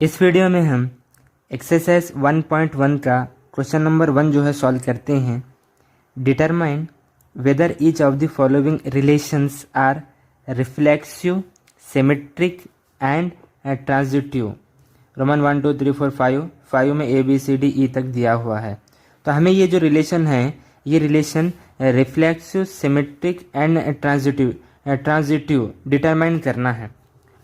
इस वीडियो में हम एक्सरसाइज 1.1 का क्वेश्चन नंबर 1 जो है सॉल्व करते हैं। Determine whether each of the following relations are reflexive, symmetric and transitive. Roman 1 2 3 4 5 में A B C D E तक दिया हुआ है। तो हमें ये जो रिलेशन है, ये relation reflexive, symmetric and transitive determine करना है।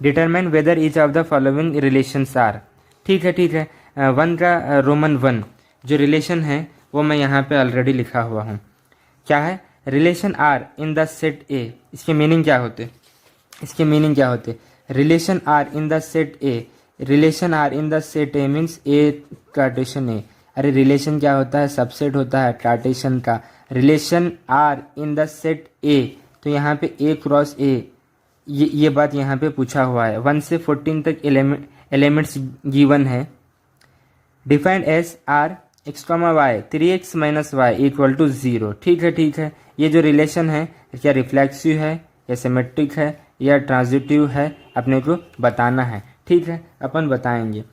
Determine whether each of the following relations are. ठीक है। वन का रोमन 1 जो रिलेशन है वो मैं यहाँ पे ऑलरेडी लिखा हुआ हूँ। क्या है? Relation R in the set A. इसके मीनिंग क्या होते? Relation R in the set A. Relation R in the set A means A cartesian A. अरे रिलेशन क्या होता है? सबसेट होता है कार्टेशन का। Relation R in the set A, तो यहाँ पे ए क्रॉस ए, ये बात यहाँ पे पूछा हुआ है। 1 से 14 तक एलिमेंट्स गिवन है। Defined as R x comma y 3x minus y equal to 0। ठीक है। ये जो रिलेशन है क्या रिफ्लेक्सिव है या सिमेट्रिक है या ट्रांजिटिव है, अपने को बताना है। ठीक है, अपन बताएंगे।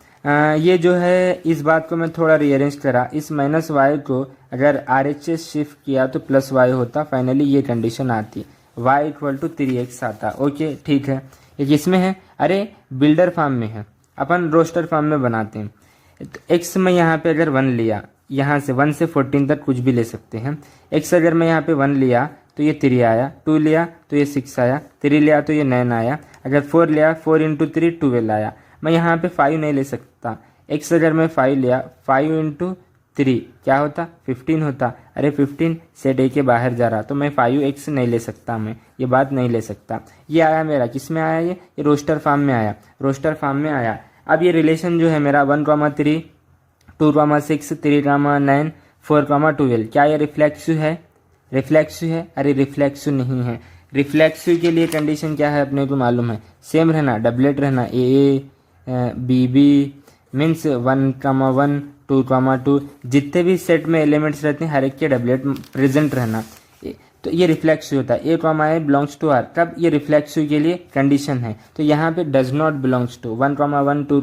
ये जो है इस बात को मैं थोड़ा रीअरेंज करा। इस माइनस वाई को अगर RHS शिफ्ट किया तो प्लस वाई होता। फाइनली ये कंडीशन आती, y इक्वल टू 3x आता। ओके ठीक है। ये किसमें है? अरे बिल्डर फॉर्म में है, अपन रोस्टर फॉर्म में बनाते हैं। तो x में यहाँ पे अगर 1 लिया, यहाँ से 1 से 14 तक कुछ भी ले सकते हैं। x अगर मैं यहाँ पे 1 लिया तो ये 3 आया, 2 लिया तो ये 6 आया, 3 लिया तो ये 9 आया, अगर 4 लिया 4 इंटू 3 12 आया। मैं यहाँ पे 5 नहीं ले सकता। x अगर मैं 5 लिया, 5 इंटू 3 क्या होता? 15 होता। अरे 15 सेट ए के बाहर जा रहा, तो मैं 5x नहीं ले सकता, मैं ये बात नहीं ले सकता। ये आया मेरा, किस में आया? ये रोस्टर फॉर्म में आया, रोस्टर फॉर्म में आया। अब ये रिलेशन जो है मेरा 1, 3, 2, 6, 3, 9, 4, 12, क्या ये रिफ्लेक्सिव है? अरे रिफ्लेक्सिव नहीं है। रिफ्लेक्सिव के लिए कंडीशन क्या है अपने को मालूम है, सेम रहना, डबलेट रहना। ए बी बी मीन्स 1, 2, 2 जितने भी सेट में एलिमेंट्स रहते हैं हर एक के डबलेट प्रेजेंट रहना। तो ये रिफ्लेक्सिव होता है। ए बिलोंग्स टू आर, कब? ये रिफ्लेक्सिव के लिए कंडीशन है। तो यहाँ पे does not belongs to 1, 2,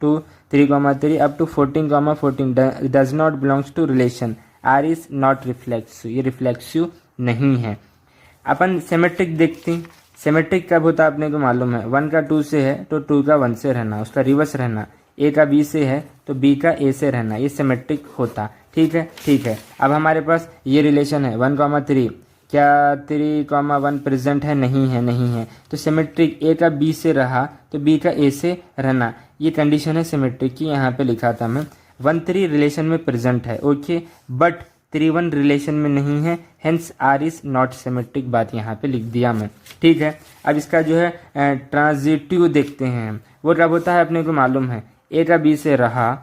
2, 3, up to 14 does not belongs to relation. R is not reflexive, ये रिफ्लेक्सिव नहीं है। अपन सिमेट्रिक देखते हैं। सिमेट्रिक कब होता है अपने को मालूम है, 1 का 2 से है तो 2 का 1 से रहना, उसका रिवर्स रहना। ए का बी से है तो बी का ए से रहना, ये सिमेट्रिक होता। ठीक है। अब हमारे पास ये रिलेशन है 1, 3, क्या 3, 1 प्रेजेंट है? नहीं है। तो सिमेट्रिक ए का बी से रहा तो बी का ए से रहना, ये कंडीशन है सिमेट्रिक की। यहाँ पे लिखा था मैं 1, 3 रिलेशन में प्रेजेंट है, ओके, बट 3, 1 रिलेशन में नहीं है, hence R is not symmetric, बात यहाँ पे लिख दिया मैं। ठीक है। अब इसका जो है ट्रांजिटिव देखते हैं। वो कब होता है अपने को मालूम है, ए का बी से रहा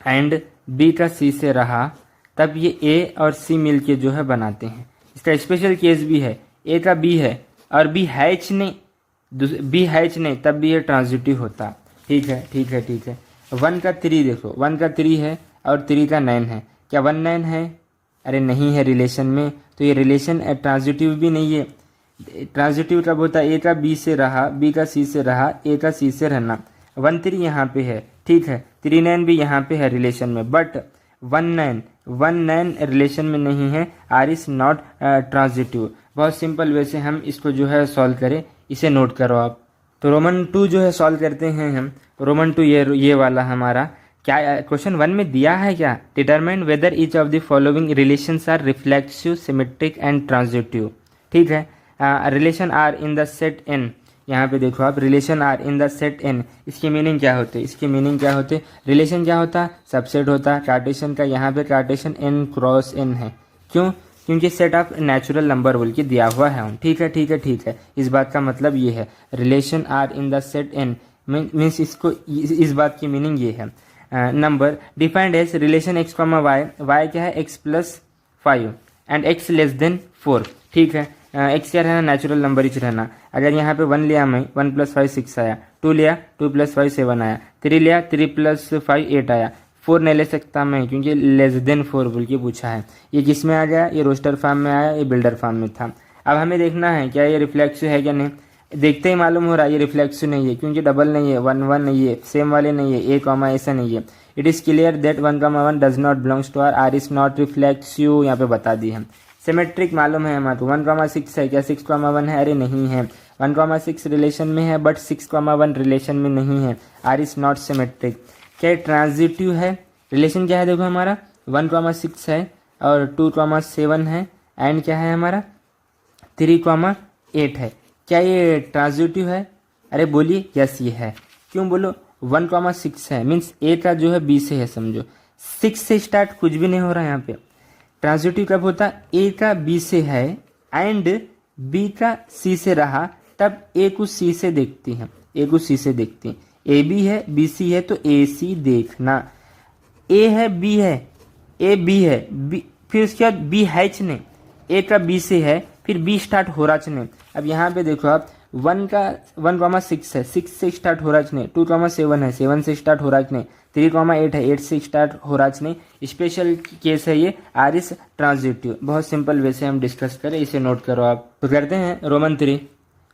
एंड बी का सी से रहा, तब ये ए और सी मिलके जो है बनाते हैं। इसका स्पेशल केस भी है, ए का बी है और बी हैच नहीं, तब भी ये ट्रांजिटिव होता। ठीक है। 1 का 3 देखो, 1 का 3 है और 3 का 9 है, क्या 1 9 है? अरे नहीं है रिलेशन में, तो ये रिलेशन ट्रांजिटिव भी नहीं है। ट्रांजिटिव कब होता है? ए का बी से रहा, बी का सी से रहा, ए का सी से रहना। 1 3 यहाँ पे है, ठीक है, 3 9 भी यहाँ पे है रिलेशन में, बट 1 9 रिलेशन में नहीं है। R is not transitive. बहुत सिंपल वे से हम इसको जो है सॉल्व करें, इसे नोट करो आप। तो रोमन 2 जो है सॉल्व करते हैं हम। रोमन 2 ये वाला हमारा क्या क्वेश्चन 1 में दिया है, क्या? Determine whether each of the following relations are reflexive, symmetric and transitive. ठीक है। Relation R in the set N, यहाँ पे देखो आप, relation R in the set N, इसकी मीनिंग क्या होते? रिलेशन क्या होता? सबसेट होता कार्टेशन का। यहाँ पे कार्टेशन n क्रॉस n है, क्यों? क्योंकि सेट ऑफ नेचुरल नंबर बोल के दिया हुआ है। ठीक है। इस बात का मतलब ये है, relation R in the set N means इसको, इस बात की मीनिंग ये है। Number defined as relation x, y क्या है? x + 5 and x less than 4। ठीक है। x क्या रहना? नेचुरल नंबर ही रहना। अगर यहाँ पे 1 लिया मैं, 1 + 5 6 आया, 2 लिया 2 + 5 7 आया, 3 लिया 3 + 5 8 आया, 4 नहीं ले सकता मैं क्योंकि लेस देन 4 बोल के पूछा है। ये किस में आ गया? ये रोस्टर फॉर्म में आया, ये बिल्डर फॉर्म में था। अब हमें देखना है क्या ये रिफ्लेक्सिव है क्या नहीं। देखते ही मालूम हो रहा है ये रिफ्लेक्सिव नहीं है, क्योंकि डबल नहीं है, 1 1 नहीं है, सेम वाले नहीं है, ए कॉमा ऐसा नहीं है। It is clear that 1 1 does not belongs to R, R is not reflexive, यहाँ पे बता दी है। सिमेट्रिक मालूम है हमारे को, 1 6 है, क्या 6 1 है? अरे नहीं है, 1 6 रिलेशन में है बट 6 1 रिलेशन में नहीं है, आर इज नॉट सिमेट्रिक। क्या ट्रांजिटिव है? रिलेशन क्या है देखो हमारा, 1 6 है और 2 7 है एंड क्या है हमारा 3 8 है। क्या ये ट्रांजिटिव है? अरे बोलिए यस ये है। क्यों बोलो? 1 6 है मीन्स ए का जो है बी से है, समझो 6 से स्टार्ट कुछ भी नहीं हो रहा है यहाँ पे। ट्रांजिटिव कब होता है? ए का बी से है एंड बी का सी से रहा, तब ए को सी से देखती हैं, ए को सी से देखती हैं। ए बी है बी सी है तो ए सी देखना, ए है बी है, ए बी है बी, फिर उसके बाद बी हैच ने, ए का बी से है फिर बी स्टार्ट हो रहा ने। अब यहाँ पे देखो आप 1 6 है, 6 से स्टार्ट हो रहा ने, 2 7 है, 7 से स्टार्ट हो रहा ने, 3 8 है, 8 से स्टार्ट हो रहा ने। स्पेशल केस है ये, आर इज ट्रांजिटिव। बहुत सिंपल वे से हम डिस्कस करें, इसे नोट करो आप। तो करते हैं रोमन 3।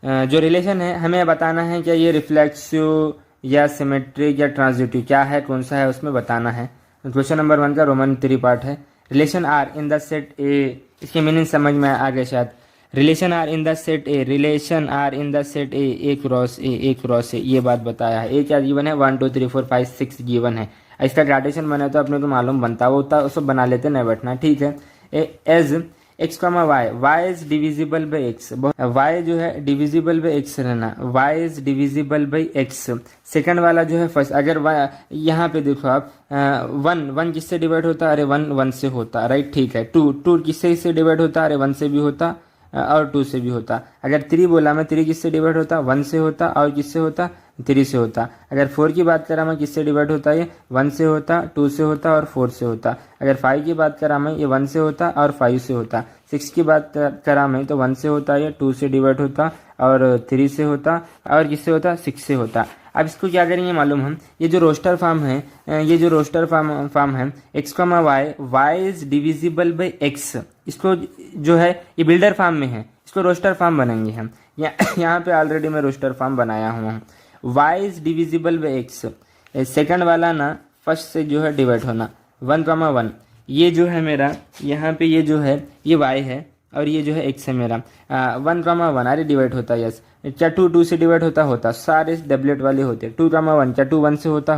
जो रिलेशन है हमें बताना है क्या ये रिफ्लेक्सिव या सिमेट्रिक या ट्रांजिटिव क्या है, कौन सा है, उसमें बताना है। क्वेश्चन नंबर 1 का रोमन 3 पार्ट है। Relation R in the set A, इसकी मीनिंग समझ में आ गया शायद। Relation R in the set A, relation R in the set A, A cross A, A cross A, ये बात बताया है। ए क्या गिवन है? 1 2 3 4 5 6 गिवन है। इसका ग्रेडेशन बना तो अपने को मालूम बनता, वो होता उसको बना लेते, नहीं बैठना, ठीक है। As x comma y, y is divisible by x, y जो है डिविजिबल बाई एक्स रहना, y is divisible by x. Second वाला जो है फर्स्ट, अगर यहाँ पे देखो आप 1 किससे डिवाइड होता? अरे 1 से होता, राइट, ठीक है। 2 किससे डिवाइड होता? अरे 1 से भी होता और 2 से भी होता। अगर 3 बोला मैं, 3 किससे डिवाइड होता? 1 से होता और किससे होता? 3 से होता। अगर 4 की बात करा मैं, किससे डिवाइड होता? ये 1 से होता, 2 से होता और 4 से होता। अगर 5 की बात करा मैं, ये 1 से होता और 5 से होता। 6 की बात करा मैं तो 1 से होता, ये 2 से डिवाइड होता और 3 से होता और किससे होता? 6 से होता। अब इसको क्या करेंगे मालूम हम, ये जो रोस्टर फॉर्म है, ये जो रोस्टर फॉर्म है x comma y, y is divisible by x, इसको जो है ये बिल्डर फॉर्म में है, इसको रोस्टर फॉर्म बनाएंगे हम। यहाँ पे ऑलरेडी मैं रोस्टर फॉर्म बनाया हुआ हूँ। Y is divisible by x, second वाला ना फर्स्ट से जो है डिवाइड होना, 1 ये जो है मेरा यहाँ पे ये जो है ये वाई है और ये जो है एक्स है मेरा। 1 अरे डिवाइड होता है, यस। क्या 2 से डिवाइड होता, सारे डबलेट वाले होते। 2 1 क्या 2 1 से होता,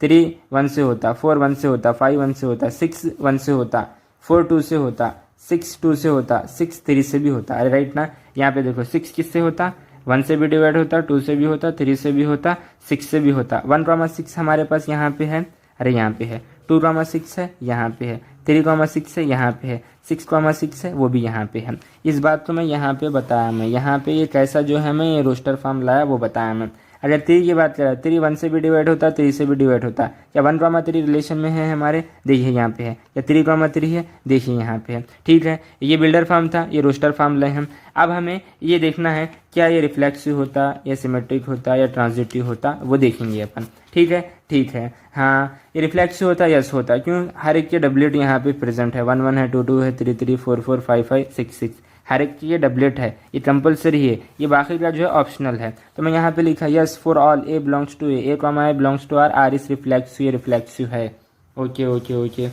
3 1 से होता, 4 1 से होता, 5 1 से होता, 6 1 से होता, 4 2 से होता, 6 2 से होता, 6 3 से भी होता, अरे राइट ना। यहाँ पे देखो 6 किससे होता? 1 से भी डिवाइड होता, 2 से भी होता, 3 से भी होता, 6 से भी होता। 1 6 हमारे पास यहाँ पे है, अरे यहाँ पे है। 2 6 है, यहाँ पे है। 3 6 है, यहाँ पे है। 6 6 है, वो भी यहाँ पे है। इस बात को मैं यहाँ पे बताया, मैं यहाँ पे ये कैसा जो है मैं ये रोस्टर फॉर्म लाया वो बताया मैं। अगर 3 की बात करें, 3 1 से भी डिवाइड होता, 3 से भी डिवाइड होता। क्या 1 3 रिलेशन में है हमारे? देखिए यहाँ पे है। या 3 3 है, देखिए यहाँ पे है, ठीक है। ये बिल्डर फॉर्म था, ये रोस्टर फॉर्म लाए हम। अब हमें ये देखना है क्या ये रिफ्लेक्सिव होता या सिमेट्रिक होता या ट्रांजिटिव होता, वो देखेंगे अपन, ठीक है। ठीक है, हाँ ये रिफ्लेक्सिव होता, यस होता, क्यों? हर एक के डबलेट यहाँ पे प्रेजेंट है, 1 1 है, 2 2 है, 3 3 4 4 5 5 6 6, हर एक की ये डबलेट है, ये कंपलसरी है, ये बाकी का जो है ऑप्शनल है। तो मैं यहाँ पे लिखा yes for all a belongs to A comma a belongs to R, R is reflexive, ये रिफ्लेक्सिव है। Okay okay okay.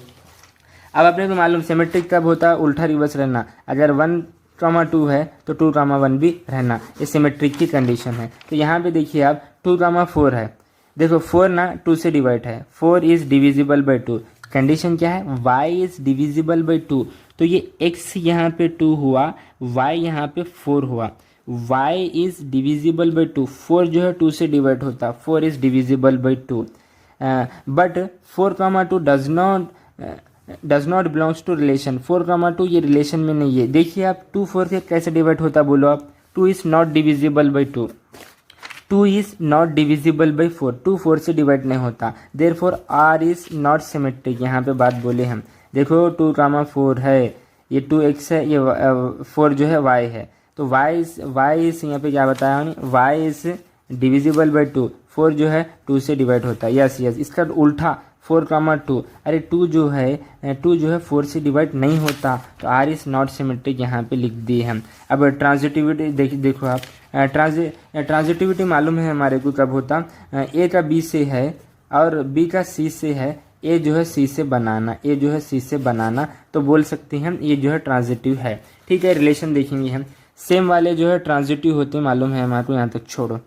अब अपने को मालूम सिमेट्रिक कब होता है? उल्टा रिवर्स रहना। अगर 1 2 है तो 2 1 भी रहना, ये सिमेट्रिक की कंडीशन है। तो यहाँ पे देखिए आप 2 4 है, देखो 4 ना 2 से डिवाइड है, 4 इज डिविजिबल बाई 2। कंडीशन क्या है? y इज डिविजिबल बाई 2, तो ये x यहाँ पे 2 हुआ, y यहाँ पे 4 हुआ। y इज डिविजिबल बाई 2, 4 जो है 2 से डिवाइड होता, 4 is divisible by 2, but 4 2 does not belongs to relation. 4 2 ये रिलेशन में नहीं है। देखिए आप 2 4 से कैसे डिवाइड होता, बोलो आप। 2 is not divisible by 2, 2 is not divisible by 4, 2 4 से डिवाइड नहीं होता, therefore R is not symmetric. यहाँ पे बात बोले हम, देखो 2 4 है, ये 2x है, ये 4 जो है y है, तो y इज यहाँ पे क्या बताया हमने, y इज डिविजिबल बाई 2, 4 जो है 2 से डिवाइड होता है, यस यस। इसका उल्टा 4,2। अरे 2 जो है 4 से डिवाइड नहीं होता, तो आर इज नॉट सिमेट्रिक यहाँ पे लिख दिए हम। अब ट्रांजिटिविटी देखो आप, ट्रांजिटिविटी मालूम है हमारे को कब होता, ए का बी से है और बी का सी से है, ए जो है सी से बनाना, तो बोल सकते हैं हम ये जो है ट्रांजिटिव है। ठीक है, रिलेशन देखेंगे हम। सेम वाले जो है ट्रांजिटिव होते मालूम है हमारे को, यहाँ तक छोड़ो।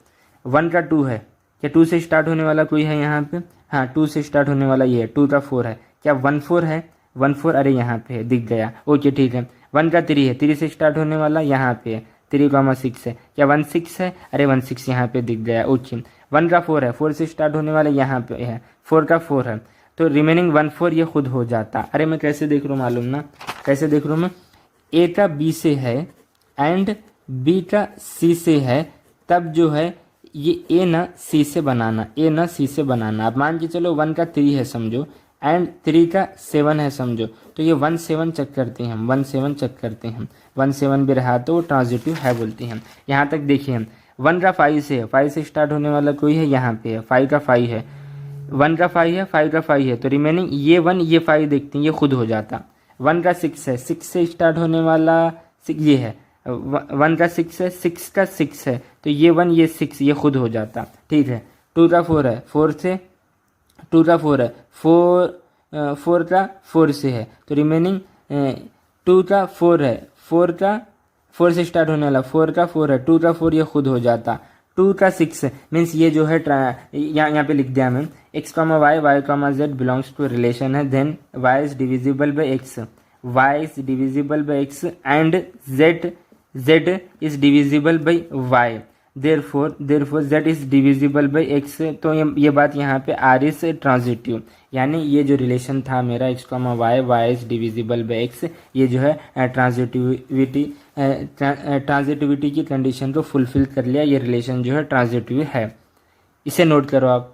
1 का 2 है, क्या 2 से स्टार्ट होने वाला कोई है यहाँ पे? हाँ, 2 से स्टार्ट होने वाला ये है। 2 का 4 है, क्या 1 4 है? 1 4, अरे यहाँ पे है, दिख गया, ओके ठीक है। 1 का 3 है, 3 से स्टार्ट होने वाला यहाँ पे है, 3,6 है, क्या 1 6 है? अरे 1 6 यहाँ पे दिख गया, ओके। 1 का 4 है, 4 से स्टार्ट होने वाला यहाँ पे है, 4 का 4 है, तो रिमेनिंग 1 4 ये खुद हो जाता। अरे मैं कैसे देख रहा हूँ मालूम ना, कैसे देख रहा हूँ मैं? ए का बी से है एंड बी का सी से है, तब जो है ये ए ना सी से बनाना। अब मान के चलो 1 का 3 है समझो, एंड 3 का 7 है समझो, तो ये 1 7 चेक करते हैं हम, 1 7 भी रहा तो वो ट्रांजिटिव है बोलते हैं। यहाँ तक देखिए हम, 1 का 5 से है, 5 से स्टार्ट होने वाला कोई है, यहाँ पे है, 5 का 5 है, 1 का 5 है, 5 का 5 है, तो रिमेनिंग ये 1 ये 5 देखते हैं, ये खुद हो जाता। 1 का 6 है, 6 से स्टार्ट होने वाला 6 ये है, 1 का 6 है, 6 का 6 है, तो ये 1 ये 6 ये खुद हो जाता। ठीक है, 2 का 4 है, 4 से 2 का 4 है, 4 का 4 से है, तो रिमेनिंग 2 का 4 है, 4 से स्टार्ट होने वाला 4 का 4 है, 2 का 4 ये खुद हो जाता। 2 का 6 मीन्स ये जो है यहाँ पे लिख दिया मैं, x, y, y, z belongs to relation है, then y is divisible by x and z is divisible by y, therefore z is divisible by x। तो ये बात यहाँ पे r इज ट्रांजिटिव, यानी ये जो रिलेशन था मेरा x, y is divisible by x, ये जो है ट्रांजिटिविटी की कंडीशन को फुलफिल कर लिया, ये रिलेशन जो है ट्रांजिटिव है। इसे नोट करो आप।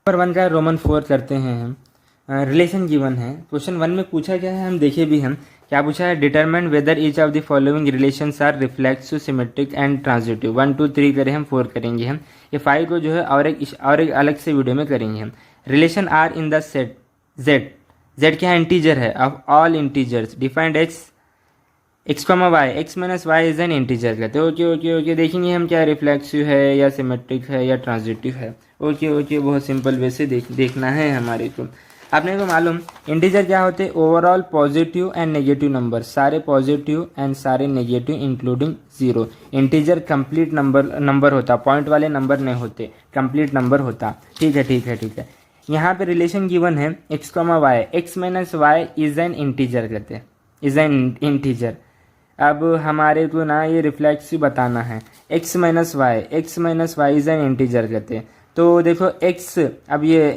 नंबर 1 का रोमन 4 करते हैं हम। रिलेशन गिवन है, क्वेश्चन 1 में पूछा गया है, हम देखे भी हम क्या पूछा है, determine whether each of the following relations are reflexive, symmetric and transitive. 1 2 3 करें हम, 4 करेंगे हम, ये 5 को जो है और एक अलग से वीडियो में करेंगे हम। Relation R in the set z क्या है, इंटीजर है, of all integers defined x, y, x minus y is an integer कहते हैं। ओके देखेंगे हम क्या रिफ्लेक्सिव है या सिमेट्रिक है या ट्रांजिटिव है। ओके बहुत सिंपल वे से देखना है हमारे को। आपने को मालूम इंटीजर क्या होते हैं, overall positive and negative number, सारे पॉजिटिव एंड सारे negative including 0। Integer complete number होता, पॉइंट वाले नंबर नहीं होते, कंप्लीट नंबर होता। ठीक है। यहाँ पे रिलेशन गिवन है x, y, x minus y is an integer कहते हैं, इज एन इंटीजर। अब हमारे को ना ये रिफ्लेक्सिव बताना है, x minus y is an integer कहते हैं। तो देखो x, अब ये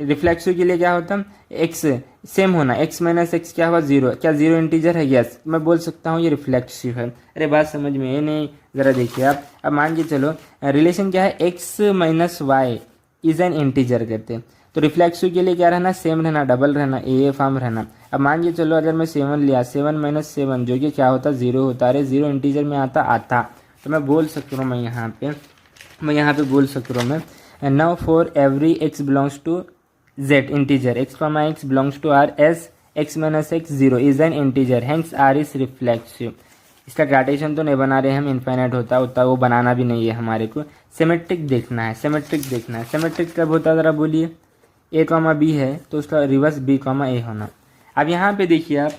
रिफ्लेक्सिव के लिए क्या होता है, x सेम होना, x माइनस एक्स क्या हुआ 0, क्या 0 इंटीजर है? यस, मैं बोल सकता हूँ ये रिफ्लेक्सिव है। अरे बात समझ में नहीं, ज़रा देखिए आप। अब मान के चलो रिलेशन क्या है, x minus y is an integer कहते हैं, तो रिफ्लेक्सिव के लिए क्या रहना, सेम रहना, डबल रहना, ए फॉर्म रहना। अब मान के चलो अगर मैं 7 लिया, 7 माइनस 7 जो कि क्या होता, 0 होता। अरे 0 इंटीजर में आता, तो मैं बोल सकता हूँ, मैं यहाँ पे बोल सकता हूँ मैं, now for every x belongs to z integer, x, x belongs to r as x minus x 0 is an integer, hence r is reflexive. इसका ग्रेडेशन तो नहीं बना रहे हम, इनफाइनाइट होता उतना वो बनाना भी नहीं है हमारे को। सिमेट्रिक देखना है, सिमेट्रिक कब होता है ज़रा बोलिए, a, b है तो उसका रिवर्स b, a होना। अब यहाँ पे देखिए आप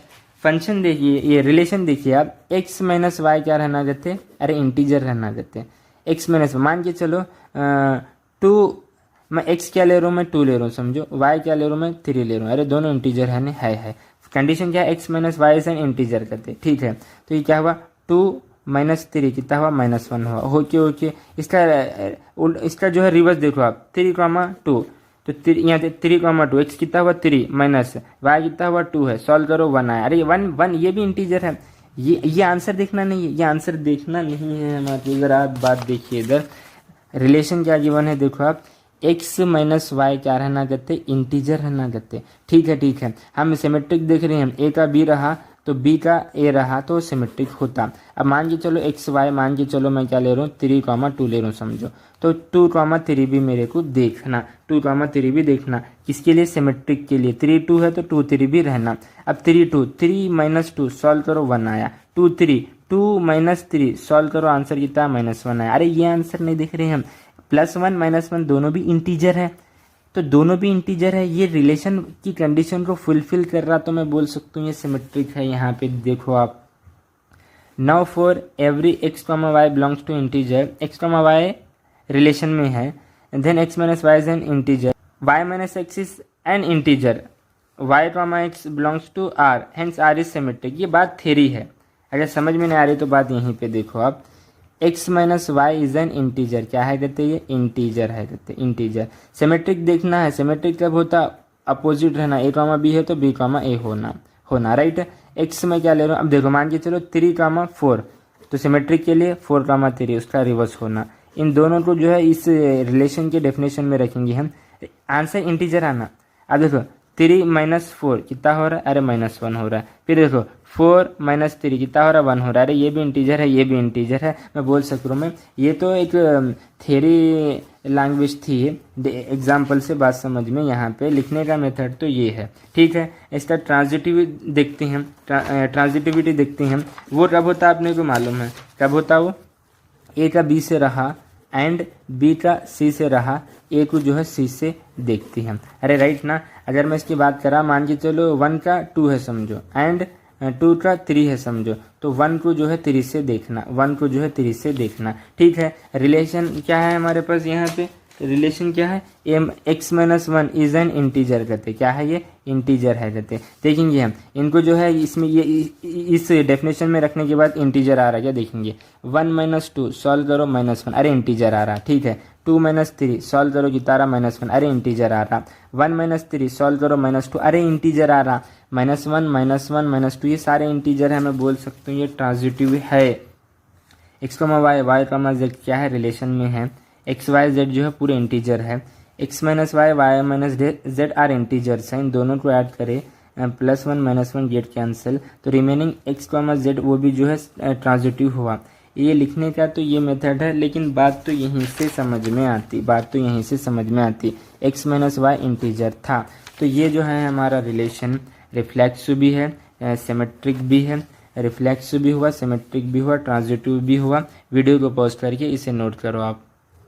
फंक्शन देखिए, ये रिलेशन देखिए आप, x माइनस वाई क्या रहना कहते, अरे इंटीजर रहना कहते। x माइनस मान के चलो 2, मैं x क्या ले रहा हूँ, मैं 2 ले रहा हूँ समझो, y क्या ले रहा हूँ, मैं 3 ले रहा हूँ। अरे दोनों इंटीजर है। कंडीशन क्या है, x minus y is an integer कहते। ठीक है, तो ये क्या हुआ, 2 माइनस 3 कितना हुआ, -1 हुआ। ओके इसका जो है रिवर्स देखो आप, 3, 2, तो यहाँ 3, 2, x कितना हुआ 3 माइनस y कितना हुआ 2 है, सॉल्व करो 1 आया। अरे 1 ये भी इंटीजर है, ये आंसर देखना नहीं है, ये आंसर देखना नहीं है हमारे। इधर आप बात देखिए, इधर रिलेशन क्या गिवन है देखो आप, x माइनस वाई क्या रहना कहते, इंटीजर रहना कहते। ठीक है, हम सिमेट्रिक देख रहे हैं, a का b रहा तो बी का ए रहा तो सिमेट्रिक होता। अब मान के चलो एक्स वाई, मान के चलो मैं क्या ले रहा हूँ 3,2 ले रहा हूँ समझो, तो 2,3 भी मेरे को देखना, 2,3 भी देखना, किसके लिए, सिमेट्रिक के लिए। 3 2 है तो 2 3 भी रहना। अब 3 सॉल्व करो 1 आया, 2 सॉल्व करो आंसर कितना -1 आया। अरे ये आंसर नहीं देख रहे हम, +1 -1 दोनों भी इंटीजर है, तो दोनों भी इंटीजर है, ये रिलेशन की कंडीशन को फुलफिल कर रहा, तो मैं बोल सकता हूँ ये सिमेट्रिक है। यहाँ पे देखो आप, now for every x, y belongs to integer, x, y relation में है, then x - y is an integer, y - x is an integer, y, x belongs to r, hence r is symmetric. ये बात theory है, अगर समझ में नहीं आ रही तो बात यहीं पे देखो आप, x - y is an integer, क्या है कहते ये इंटीजर है, कहते इंटीजर। सिमेट्रिक देखना है, सिमेट्रिक कब होता, अपोजिट रहना, a, b है तो b, a होना राइट। x में क्या ले रहा हूँ, अब देखो मान के चलो 3, 4, तो सिमेट्रिक के लिए 4, 3 उसका रिवर्स होना। इन दोनों को जो है इस रिलेशन के डेफिनेशन में रखेंगे हम, आंसर इंटीजर आना। अब देखो 3 - 4 कितना हो रहा है, अरे -1 हो रहा है। फिर देखो 4 - 3 कितना हो रहा है, 1 हो रहा है। अरे ये भी इंटीजर है, ये भी इंटीजर है, मैं बोल सक रहा हूँ मैं। ये तो एक थ्योरी लैंग्वेज थी, एग्जाम्पल से बात समझ में, यहाँ पे लिखने का मेथड तो ये है, ठीक है। इसका ट्रांजिटिविटी देखते हैं, ट्रांजिटिविटी देखते हैं, वो कब होता है आपने को मालूम है, कब होता वो, ए का बी से रहा एंड बी का सी से रहा, ए को जो है सी से देखती हैं। अरे राइट ना। अगर मैं इसकी बात करा, मान के चलो 1 का 2 है समझो एंड 2 का 3 है समझो, तो 1 को जो है 3 से देखना, 1 को जो है 3 से देखना, ठीक है। रिलेशन क्या है हमारे पास यहाँ पे, रिलेशन क्या है, x - 1 इज एन इंटीजर कहते, क्या है ये इंटीजर है कहते। देखेंगे हम इनको जो है इसमें, ये इस डेफिनेशन में रखने के बाद इंटीजर आ रहा है क्या, देखेंगे 1 - 2 सॉल्व करो -1, अरे इंटीजर आ रहा, ठीक है। 2 - 3 सॉल्व करो कितना रहा, -1, अरे इंटीजर आ रहा। 1 - 3 सॉल्व करो -2, अरे इंटीजर आ रहा। -1 -1 -2 ये सारे इंटीजर है, मैं बोल सकता हूँ ये ट्रांजिटिव है। x, y, y, z क्या है, रिलेशन में है। x, y, z जो है पूरे इंटीजर है। x - y, y - z are integers हैं, इन दोनों को ऐड करें, +1 - 1 गेट कैंसिल, तो रिमेनिंग x, z वो भी जो है ट्रांजिटिव हुआ। ये लिखने का तो ये मेथड है, लेकिन बात तो यहीं से समझ में आती, x - y इंटीजर था, तो ये जो है हमारा रिलेशन रिफ्लेक्सिव भी है, सिमेट्रिक भी है, रिफ्लेक्सिव भी हुआ, सिमेट्रिक भी हुआ, ट्रांजिटिव भी हुआ। वीडियो को पॉज करके इसे नोट करो आप।